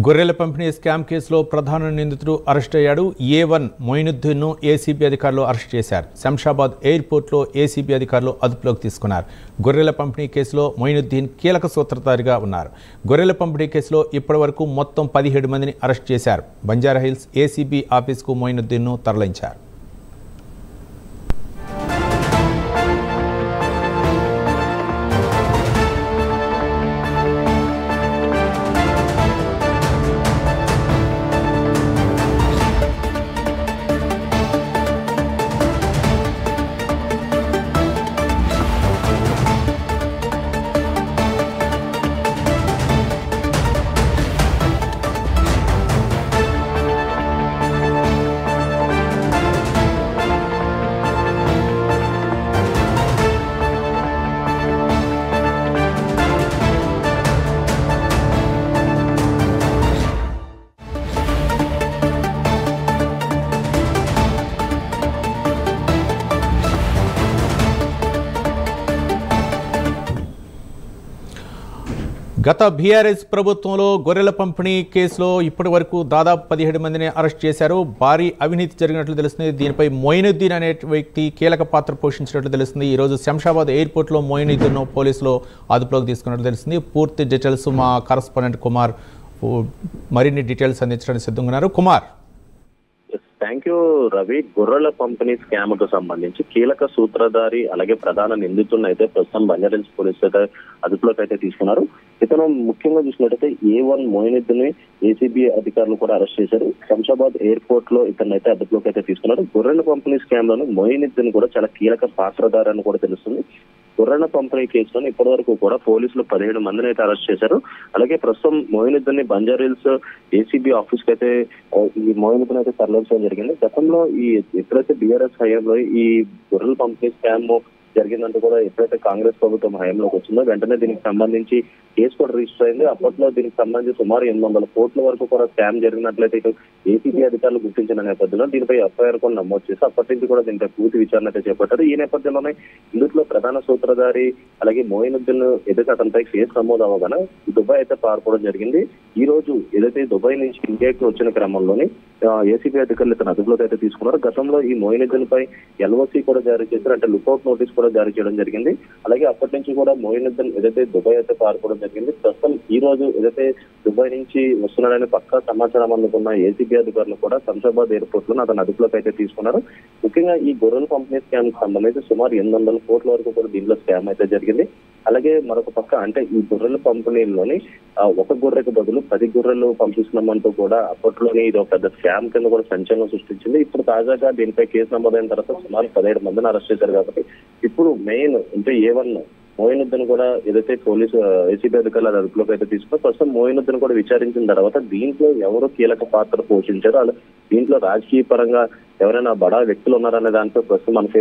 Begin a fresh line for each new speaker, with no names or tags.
గొర్రెల పంపిణీ స్కామ్ కేసులో ప్రధాన నిందితుడు అరెస్ట్ అయ్యాడు. A1 మొయినుద్దీన్ను ఏసీబీ అధికారులు అరెస్ట్ చేశారు. శంషాబాద్ ఎయిర్పోర్ట్లో ఏసీబీ అధికారులు అదుపులోకి తీసుకున్నారు. గొర్రెల పంపిణీ కేసులో మొయినుద్దీన్ కీలక సూత్రధారిగా ఉన్నారు. గొర్రెల పంపిణీ కేసులో ఇప్పటివరకు మొత్తం 17 మందిని అరెస్ట్ చేశారు. బంజారాహిల్స్ ఏసీబీ ఆఫీస్కు మొయినుద్దీన్ను తరలించారు. గత బీఆర్ఎస్ ప్రభుత్వంలో గొర్రెల పంపిణీ కేసులో ఇప్పటి వరకు దాదాపు 17 మందిని అరెస్ట్ చేశారు. భారీ అవినీతి జరిగినట్లు తెలుస్తుంది. దీనిపై మొయినుద్దీన్ అనే వ్యక్తి కీలక పాత్ర పోషించినట్లు తెలుస్తుంది. ఈరోజు శంషాబాద్ ఎయిర్పోర్ట్లో మొయినుద్దీన్ను పోలీసులు అదుపులోకి తీసుకున్నట్లు తెలుస్తుంది. పూర్తి డీటెయిల్స్ మా కరస్పాండెంట్ కుమార్ మరిన్ని డీటెయిల్స్ అందించడానికి సిద్ధంగా ఉన్నారు. Kumar,
thank you Ravi. గొర్రెల పంపిణీ స్కామ్ కు సంబంధించి కీలక సూత్రధారి అలాగే ప్రధాన నిందితుడిని అయితే ప్రస్తుతం బంజారాహిల్స్ పోలీసులు అయితే అదుపులోకి అయితే తీసుకున్నారు. ఇతను ముఖ్యంగా చూసినట్టయితే A1 మొయినుద్దీన్ ఏసీబీ అధికారులు కూడా అరెస్ట్ చేశారు. శంషాబాద్ ఎయిర్పోర్ట్ లో ఇతను అయితే అదుపులోకి అయితే తీసుకున్నారు. గొర్రెల పంపిణీ స్కామ్ లోను మొయినుద్దీన్ కూడా చాలా కీలక పాత్రధారి అని కూడా తెలుస్తుంది. గొర్రెల పంపిణీ కేసులో ఇప్పటి వరకు కూడా పోలీసులు 17 మందిని అయితే అరెస్ట్ చేశారు. అలాగే ప్రస్తుతం మొయినుద్దీన్ బంజారాహిల్స్ ఏసీబీ ఆఫీస్ కి అయితే ఈ మొయినుద్దీన్ అయితే తరలించడం జరిగింది. గతంలో ఎప్పుడైతే బీఆర్ఎస్ హయాంలో ఈ గొర్రెల పంపిణీ స్కామ్ జరిగిందంటూ కూడా ఎప్పుడైతే కాంగ్రెస్ ప్రభుత్వం హయాంలోకి వచ్చిందో వెంటనే దీనికి సంబంధించి కేసు కూడా రిజిస్టర్ అయింది. అప్పట్లో దీనికి సంబంధించి సుమారు 800 కోట్ల వరకు కూడా స్కామ్ జరిగినట్లయితే ఇటు ఏసీబీ అధికారులు గుర్తించిన నేపథ్యంలో దీనిపై ఎఫ్ఐఆర్ కూడా నమోదు చేసి అప్పటి నుంచి కూడా దీనిపై పూర్తి విచారణ అయితే చేపట్టారు. ఈ నేపథ్యంలోనే ఇందులో ప్రధాన సూత్రధారి అలాగే మొయినుద్దీన్ ఏదైతే అతనిపై కేసు నమోదు అవ్వగానే దుబాయ్ అయితే పారిపోవడం జరిగింది. ఈ రోజు ఏదైతే దుబాయ్ నుంచి ఇండియాకి వచ్చిన క్రమంలోని ఏసీబీ అధికారులు ఇతను అదుపులోకి అయితే తీసుకున్నారు. గతంలో ఈ మొయినుద్దీన్ పై LOC కూడా జారీ చేశారు, అంటే లుకౌట్ నోటీస్ కూడా జారీ చేయడం జరిగింది. అలాగే అప్పటి నుంచి కూడా మొయినుద్దీన్ ఏదైతే దుబాయ్ అయితే పారిపోవడం జరిగింది. ప్రస్తుతం ఈ రోజు ఏదైతే దుబాయ్ నుంచి వస్తున్నాడని పక్కా సమాచారం అందుకున్న ఏసీబీ అధికారులు కూడా శంషాబాద్ ఎయిర్పోర్ట్ లో అతను అదుపులోకి అయితే తీసుకున్నారు. ముఖ్యంగా ఈ గొర్రెల పంపిణీ స్కామ్ కి సంబంధించి సుమారు 800 కోట్ల వరకు కూడా దీంట్లో స్కామ్ అయితే జరిగింది. అలాగే మరొక పక్క అంటే ఈ గొర్రెల పంపిణీలోని ఒక గొర్రెకు బదులు 10 గొర్రెలు పంపిస్తున్నామంటూ కూడా అప్పట్లోనే ఇది ఒక పెద్ద స్కామ్ కింద కూడా సంచలనం సృష్టించింది. ఇప్పుడు తాజాగా దీనిపై కేసు నమోదైన తర్వాత సుమారు 17 మందిని అరెస్ట్ చేశారు. కాబట్టి ఇప్పుడు మెయిన్ అంటే A1 మొయినుద్దీన్ కూడా ఏదైతే పోలీసు ఏసీబీ అధికారులు అదుపులోకి అయితే తీసుకున్నారు. ప్రస్తుతం మొయినుద్దీన్ కూడా విచారించిన తర్వాత దీంట్లో ఎవరు కీలక పాత్ర పోషించారు, దీంట్లో రాజకీయ పరంగా ఎవరైనా బడా వ్యక్తులు ఉన్నారనే దాంట్లో ప్రస్తుతం మనకి